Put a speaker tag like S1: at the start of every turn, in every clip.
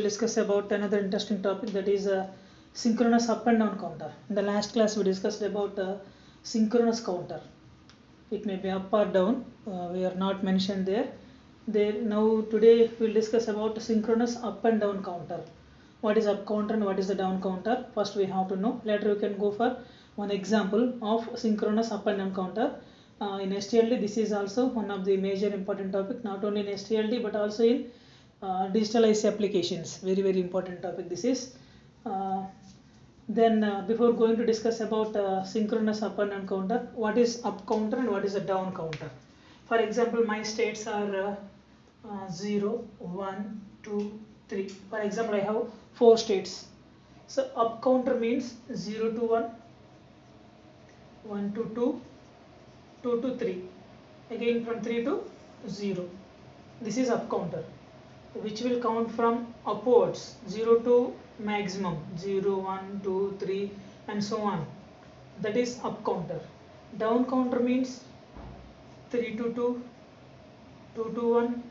S1: discuss about another interesting topic, that is synchronous up and down counter. In the last class we discussed about synchronous counter. It may be up or down, we are not mentioned there. Now today we will discuss about synchronous up and down counter. What is up counter and what is the down counter? First we have to know. Later we can go for one example of synchronous up and down counter. In STLD this is also one of the major important topic, not only in STLD but also in digital IC applications. Very important topic this is. Before going to discuss about synchronous up and down counter, what is up counter and what is a down counter? For example, my states are 0, 1, 2, 3. For example, I have 4 states. So up counter means 0 to 1, 1 to 2, 2 to 3. Again from 3 to 0. This is up counter, which will count from upwards, 0 to maximum, 0, 1, 2, 3 and so on. That is up counter. Down counter means 3 to 2, 2 to 1,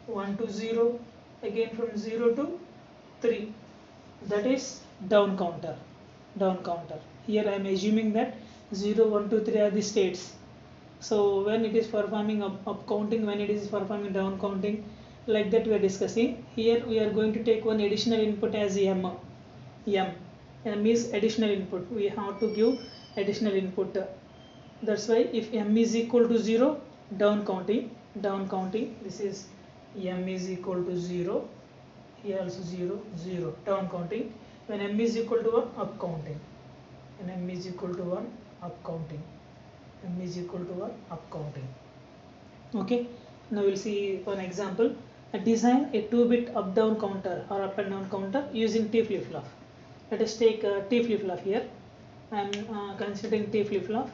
S1: 1 to 0, again from 0 to 3. That is down counter. Down counter. Here I am assuming that 0, 1, 2, 3 are the states. So when it is performing up counting, when it is performing down counting, like that we are discussing. Here we are going to take one additional input as M. M is additional input. We have to give additional input. That's why if M is equal to 0, down counting. This is M is equal to 0. Here also 0, 0. Down counting. When M is equal to 1, up counting. When M is equal to 1, up counting. M is equal to 1, up counting. Okay. Now we'll see one example. Design a 2-bit up down counter or up and down counter using T flip-flop. Let us take T flip-flop here. I am considering T flip-flop.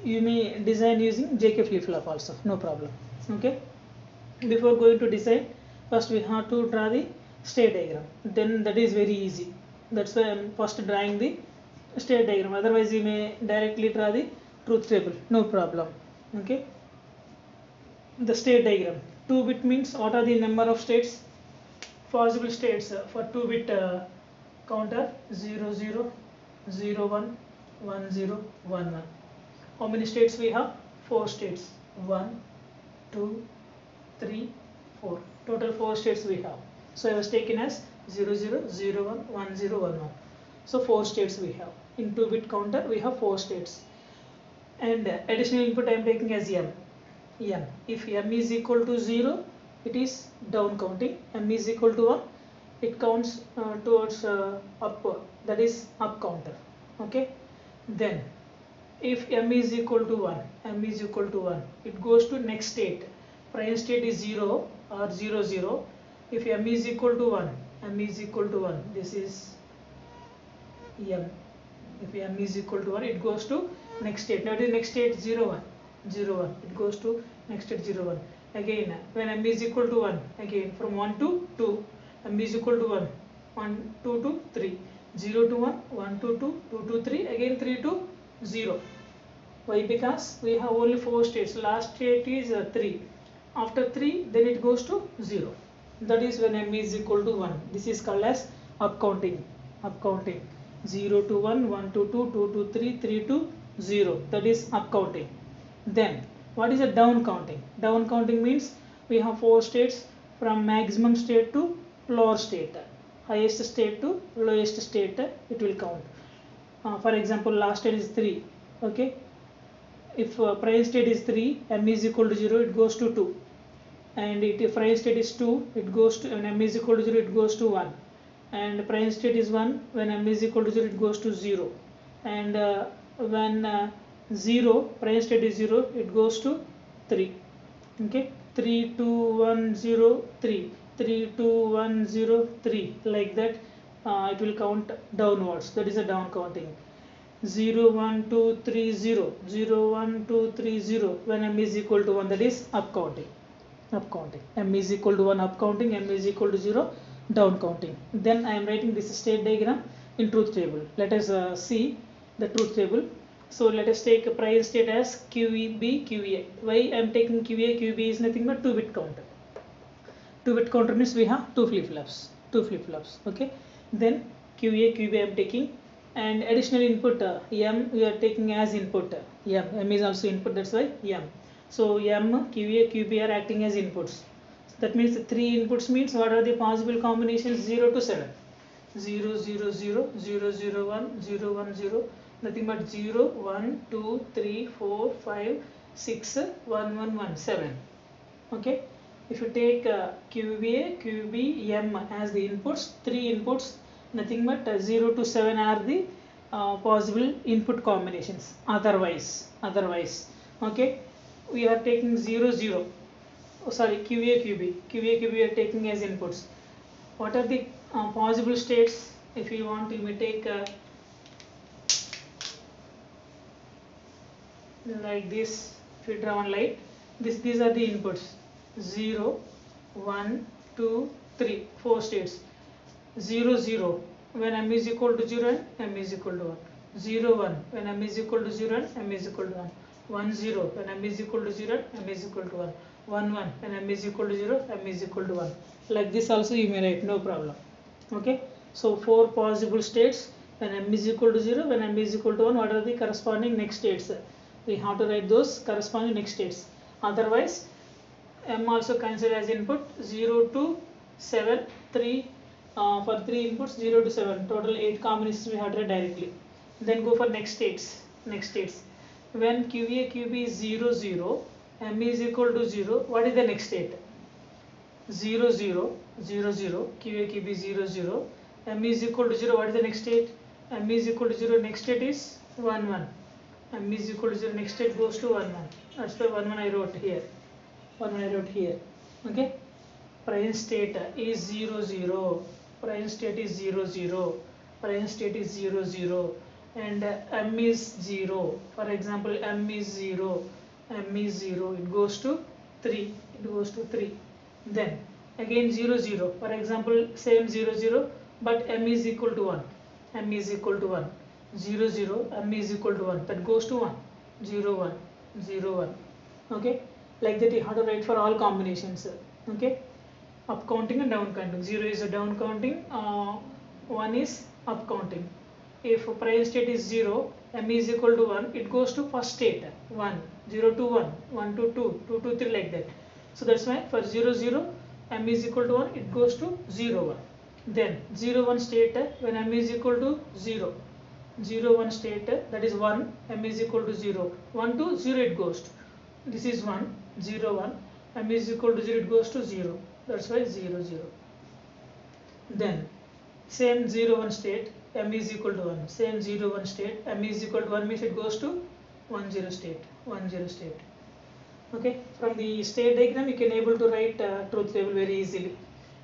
S1: You may design using JK flip-flop also, no problem. Okay. Before going to design, first we have to draw the state diagram. Then that is very easy. That's why I am first drawing the state diagram. Otherwise you may directly draw the truth table, no problem. Okay. The state diagram. 2-bit means what are the number of states? Possible states for 2-bit counter: 0, 0, 0, 1, 1, 0, 1, 1. How many states we have? 4 states. 1, 2, 3, 4. Total 4 states we have. So I was taken as 0, 0, 0, 1, 1, 0, 1, 1. So 4 states we have. In 2-bit counter we have 4 states. And additional input I am taking as M. If M is equal to 0, it is down counting. M is equal to 1, it counts towards up, that is up counter. Okay. Then if M is equal to 1, it goes to next state. Prime state is 0 or 0, 0. If M is equal to 1, this is M. If M is equal to 1, it goes to next state. Now it is next state 0, 1. 0, 1, it goes to next state 0, 1. Again when M is equal to 1, again from 1 to 2, M is equal to 1, 1, 2 to 3, 0 to 1, 1 to 2, 2 to 3, again 3 to 0. Why? Because we have only 4 states. Last state is 3. After 3, then it goes to 0. That is when M is equal to 1. This is called as up counting. 0 to 1, 1 to 2, 2 to 3, 3 to 0. That is up counting. Then what is a down counting? Down counting means we have 4 states, from maximum state to lower state, highest state to lowest state it will count. For example, last state is 3. Okay. If prime state is 3, M is equal to 0, it goes to 2. And if prime state is 2, it goes to, when M is equal to 0, it goes to 1. And prime state is 1, when M is equal to 0, it goes to 0. And when 0, prime state is 0, it goes to 3. Okay. 3, 2, 1, 0, 3. 3, 2, 1, 0, 3. Like that it will count downwards. That is a down counting. 0, 1, 2, 3, 0. 0, 1, 2, 3, 0. When M is equal to 1, that is up counting. M is equal to 1, up counting. M is equal to 0, down counting. Then I am writing this state diagram in truth table. Let us see the truth table. So let us take a prime state as QEB, QA. Why I am taking QA? QB is nothing but 2-bit counter. 2 bit counter means we have two flip-flops. Okay. Then QA, QB I am taking, and additional input M we are taking as input. M is also input, that's why M. So M, QA, QB are acting as inputs. That means 3 inputs means what are the possible combinations? 0 to 7. 0, 0, 0, 0, 0, 1, 0, 1, 0, nothing but 0, 1, 2, 3, 4, 5, 6, 1, 1, 1, 7. Okay. If you take QA, QB, M as the inputs, 3 inputs, nothing but 0 to 7 are the possible input combinations. Otherwise, okay, we are taking 0, 0. Oh, sorry, QA, QB we are taking as inputs. What are the possible states? If you want, you may take like this. If you draw one light, these are the inputs: 0, 1, 2, 3, 4 states. 0, 0 when M is equal to 0 and M is equal to 1. 0, 1 when M is equal to 0 and M is equal to 1. 1, 0 when M is equal to 0 and M is equal to 1. 1, 1 when M is equal to 0, M is equal to 1. Like this also you may write, no problem. Okay. So 4 possible states: when M is equal to 0, when M is equal to 1, what are the corresponding next states? We have to write those corresponding next states. Otherwise, M also considered as input. 0 to 7, 3 for 3 inputs, 0 to 7, total 8 combinations we have to write directly. Then go for next states. When QA, QB is 0, 0, M is equal to 0, what is the next state? 0, 0, 0, 0, QA, QB 0, 0, M is equal to 0, what is the next state? M is equal to 0, next state is 1, 1. M is equal to 0, next state goes to 1, 1. That's why 1, 1 I wrote here. Okay. Prime state is 0, 0. Prime state is 0, 0. Prime state is 0, 0. And M is 0. For example, M is 0. M is 0. It goes to 3. Then again 0, 0. For example, same 0, 0. But M is equal to 1. 0, 0. M is equal to 1. That goes to 1. 0, 1. 0, 1. Okay. Like that you have to write for all combinations. Okay. Up counting and down counting. 0 is a down counting. 1 is up counting. If prime state is 0, M is equal to 1, it goes to first state 1, 0 to 1, 1 to 2, 2 to 3, like that. So that's why for 0, 0, M is equal to 1, it goes to 0, 1. Then 0, 1 state when M is equal to 0. 0, 1 state that is 1, M is equal to 0. 1 to 0 it goes to. This is 1, 0, 1. M is equal to 0, it goes to 0. That's why 0, 0. Then same 0, 1 state, M is equal to 1. Same 0, 1 state, M is equal to 1 means it goes to 1, 0 state. Okay. From the state diagram you can able to write truth table very easily.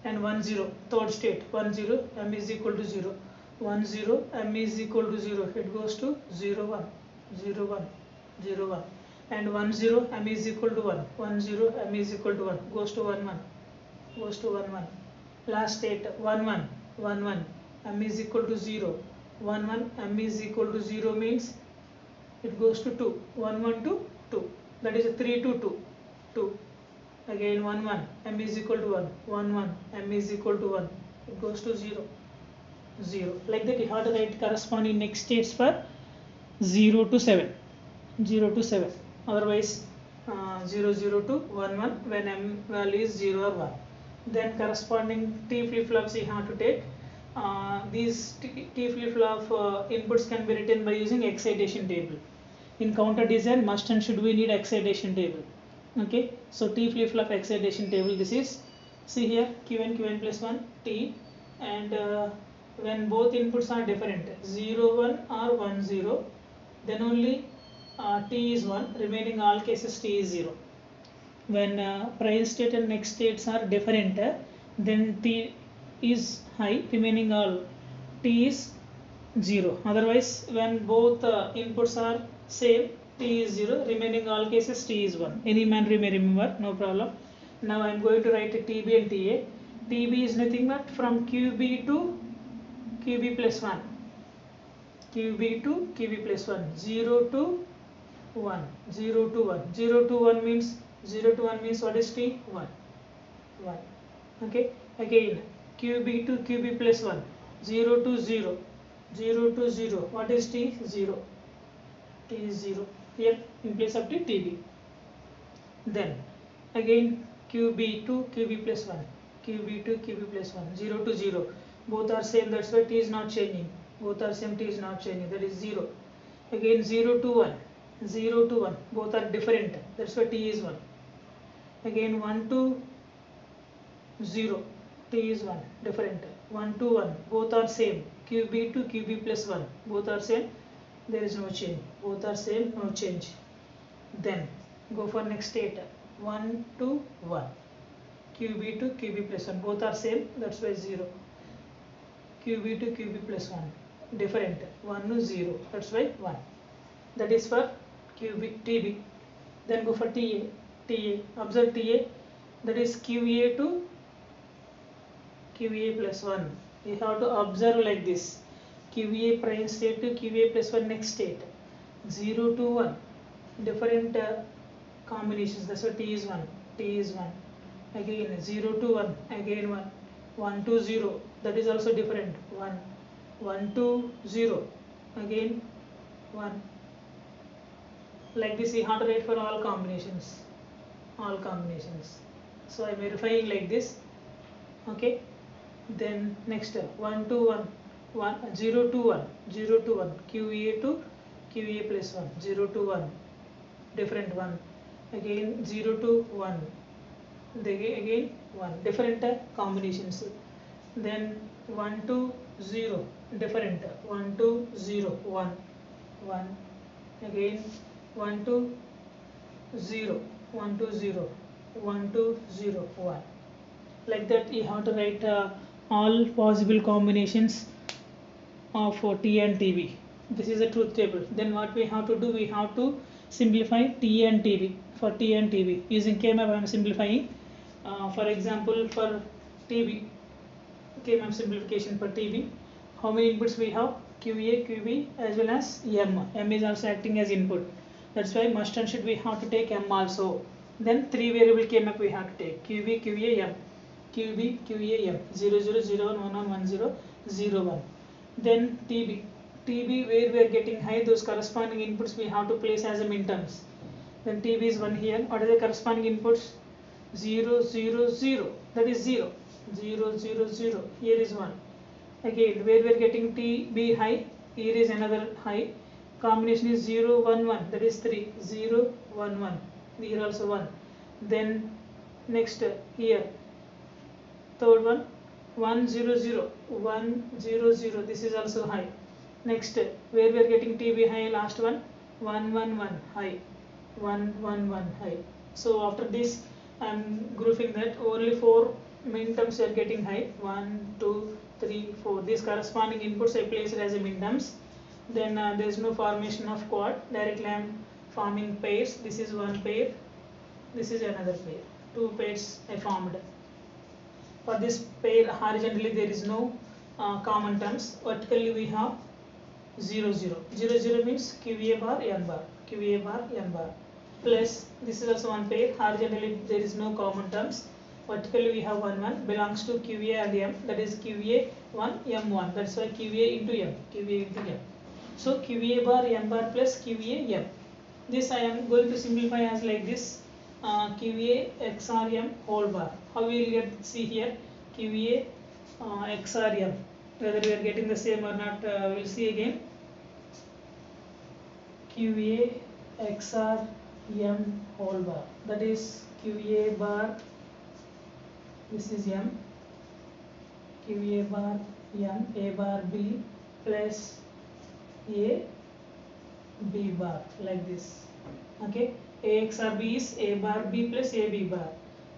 S1: And 1, 0, third state, 1, 0, M is equal to 0. 1, 0, M is equal to 0. It goes to 0, 1, 0, 1, 0, 1. And 1, 0, M is equal to 1. 1, 0, M is equal to 1. Goes to 1, 1. Last state 1, 1, 1, 1. M is equal to 0. 1, 1, M is equal to 0 means it goes to 2. 1, 1 to 2. That is a 3 to 2. 2. Again 1, 1. M is equal to 1. 1, 1. M is equal to 1. It goes to 0. 0. Like that you have to write corresponding next states for 0 to 7. Otherwise 0, 0 to 1, 1 when M value is 0 or 1. Then corresponding T flip-flops you have to take. These T flip-flop inputs can be written by using excitation table. In counter design, must and should we need excitation table. Okay, so T flip-flop excitation table, this is, see here, Qn plus 1 T, and when both inputs are different, 0, 1 or 1, 0, then only T is 1, remaining all cases T is 0. When prime state and next states are different, then T is high, remaining all T is 0. Otherwise, when both inputs are same, T is 0, remaining all cases T is 1. Any man may remember, no problem. Now I am going to write a TB and TA. TB is nothing but from QB to QB plus 1. QB to QB plus 1. 0 to 1. 0 to 1. 0 to 1 means what is T? 1. Okay, again QB to QB plus 1, 0 to 0, 0 to 0. What is T? 0. T is 0 here in place of T, TB. Then again QB to QB plus 1, QB to QB plus 1, 0 to 0. Both are same, that's why T is not changing. Both are same, T is not changing, that is 0. Again 0 to 1, 0 to 1. Both are different, that's why T is 1. Again 1 to 0, T is 1, different. 1 to 1, both are same. QB to QB plus 1, both are same, there is no change. Both are same, no change. Then go for next state, 1 to 1, QB to QB plus 1, both are same, that's why 0. QB to QB plus 1, different. 1 to 0, that's why 1. That is for QB, TB. Then go for TA. TA, observe TA, that is QA to QA plus 1. You have to observe like this. QA prime state to QA plus 1 next state. 0 to 1. Different combinations. That's why T is 1. T is 1. Again 0 to 1. Again 1. 1 to 0. That is also different. 1. 1 to 0. Again 1. Like this you have to write for all combinations. All combinations. So I am verifying like this. Okay. Then next 1 to 1, 0 to 1, 0 to 1, QA to QA plus 1, 0 to 1, different 1. Again 0 to 1, again 1, different combinations. Then 1 to 0, different. 1 to 0, 1, 1. Again 1 to 0, 1 to 0, 1 to 0, 1. Like that you have to write all possible combinations of T and TB. This is a truth table. Then what we have to do, we have to simplify T and TB. For T and TB using K-map I am simplifying. For example, for TB, K-map simplification for TB, how many inputs we have? QA, QB as well as M. M is also acting as input. That's why must and should we have to take M also. Then 3 variable K-map we have to take QB, QA, M. QB, QA, M, 0, 0, 0, 1, 1, 1, 1, 0, 0, 1. Then TB. TB where we are getting high, those corresponding inputs we have to place as a minterms. Then TB is 1 here. What are the corresponding inputs? 0, 0, 0. That is 0. 0, 0, 0. Here is 1. Again, where we are getting TB high, here is another high. Combination is 0, 1, 1. That is 3. 0, 1, 1. Here also 1. Then next here. Third one, 1, 0, 0, 1, 0, 0, this is also high. Next, where we are getting TB high, last one, 1, 1, 1, high, 1, 1, 1, high. So after this, I am grouping that only 4 minterms are getting high, 1, 2, 3, 4. These corresponding inputs I placed as a minterms. Then there is no formation of quad, directly I am forming pairs. This is one pair, this is another pair. 2 pairs I formed. For this pair, horizontally there is no common terms. Vertically we have 0, 0. 0, 0 means QA bar, N bar. QA bar, N bar. Plus, this is also one pair. Horizontally there is no common terms. Vertically we have 1, 1. Belongs to QA and M. That is QA 1, M 1. That's why QA into M. QA into M. So QA bar, M bar plus QA, M. This I am going to simplify as like this. QA XOR M whole bar. How we will get, see here, QA XOR M. Whether we are getting the same or not, we will see again. QA XOR M whole bar. That is QA bar, this is M. QA bar M, A bar B plus A B bar, like this. Okay. A XOR B is A bar B plus A B bar,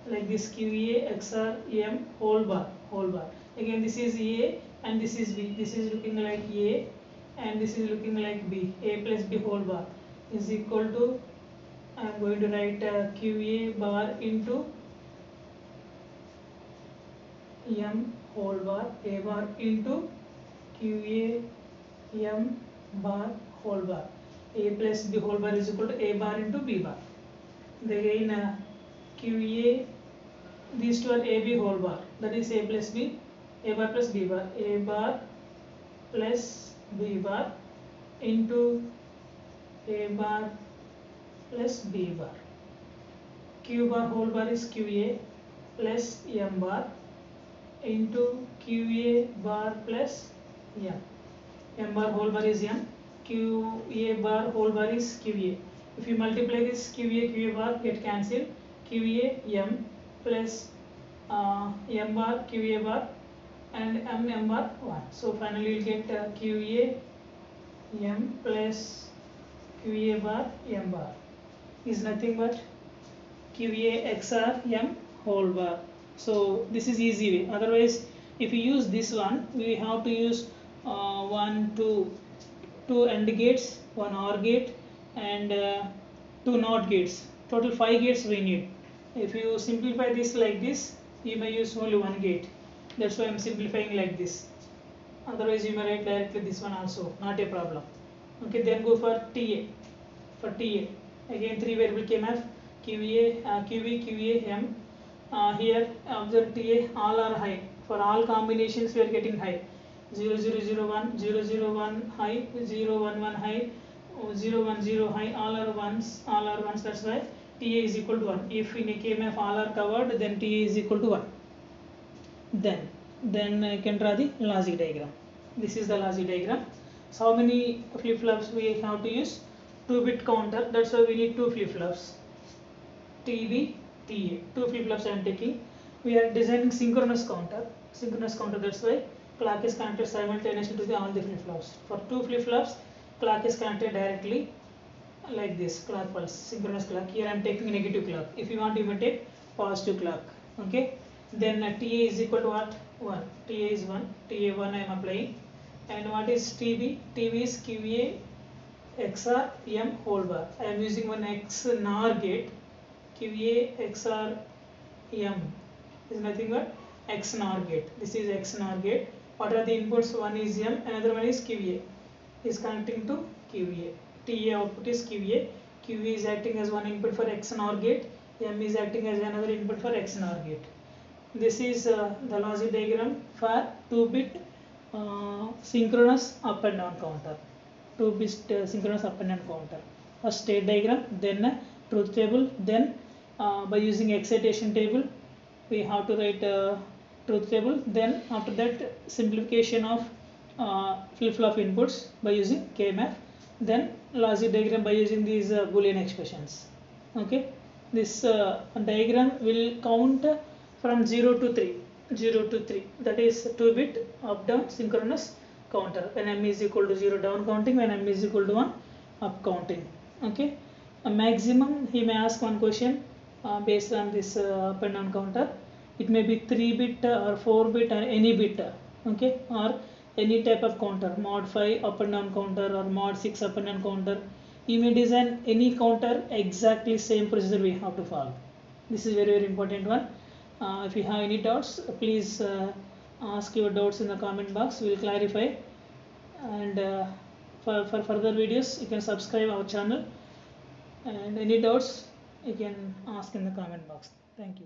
S1: like this. QA XOR M whole bar, whole bar. Again this is A and this is B. This is looking like A and this is looking like B. A plus B whole bar is equal to, I am going to write QA bar into M whole bar, A bar into QA M bar whole bar. A plus B whole bar is equal to A bar into B bar. Then again QA, these two are AB whole bar. that is a plus b, a bar plus b bar, a bar plus b bar into a bar plus b bar. Q bar whole bar is qa plus m bar into qa bar plus m. M bar whole bar is m, qa bar whole bar is qa. If you multiply this qa bar get cancelled, qa m plus m bar qa bar and m bar 1. So finally you will get qa m plus qa bar m bar is nothing but qa xr m whole bar. So this is easy way. Otherwise if you use this one, we have to use two AND gates, one OR gate and two NOT gates. Total 5 gates we need. If you simplify this like this, you may use only one gate. That's why I am simplifying like this. Otherwise you may write directly this one also, not a problem. Okay, then go for TA. For TA, again 3 variable KMF, QA, QV, QA, M. Here observe TA, all are high. For all combinations we are getting high. 0001, 001 high, 011 high, 010 high, all are ones, that's why TA is equal to 1. If in a KMF all are covered, then TA is equal to 1. Then I can draw the logic diagram. This is the logic diagram. So how many flip-flops we have to use? 2-bit counter, that's why we need 2 flip-flops. TB, TA, 2 flip-flops I am taking. We are designing synchronous counter, that's why clock is connected simultaneously to all the flip-flops. For 2 flip-flops, clock is connected directly like this, clock pulse, synchronous clock. Here I am taking negative clock. If you want, you may take positive clock. Okay. Then TA is equal to what? 1. TA is 1. TA1 I am applying. And what is TB? TB is QA XR M whole bar. I am using one XNOR gate. QA XR M is nothing but XNOR gate. This is XNOR gate. What are the inputs? One is M, another one is QA. Is connecting to QA. TA output is QA. QA is acting as one input for XNOR gate. M is acting as another input for XNOR gate. This is the logic diagram for 2-bit synchronous up and down counter. 2-bit synchronous up and down counter. First state diagram, then truth table, then by using excitation table we have to write truth table. Then after that simplification of flip-flop inputs by using KMF. Then logic diagram by using these Boolean expressions. Okay, this diagram will count from 0 to 3. That is 2-bit up down synchronous counter. When m is equal to 0 down counting, when m is equal to 1 up counting. Okay, a maximum he may ask one question based on this up and down counter. It may be 3-bit or 4-bit or any bit. Okay, or any type of counter, mod 5 up and down counter or mod 6 up and down counter. You may design any counter exactly same procedure we have to follow. This is very important one. If you have any doubts, please ask your doubts in the comment box. We will clarify. And for further videos, you can subscribe our channel. And any doubts, you can ask in the comment box. Thank you.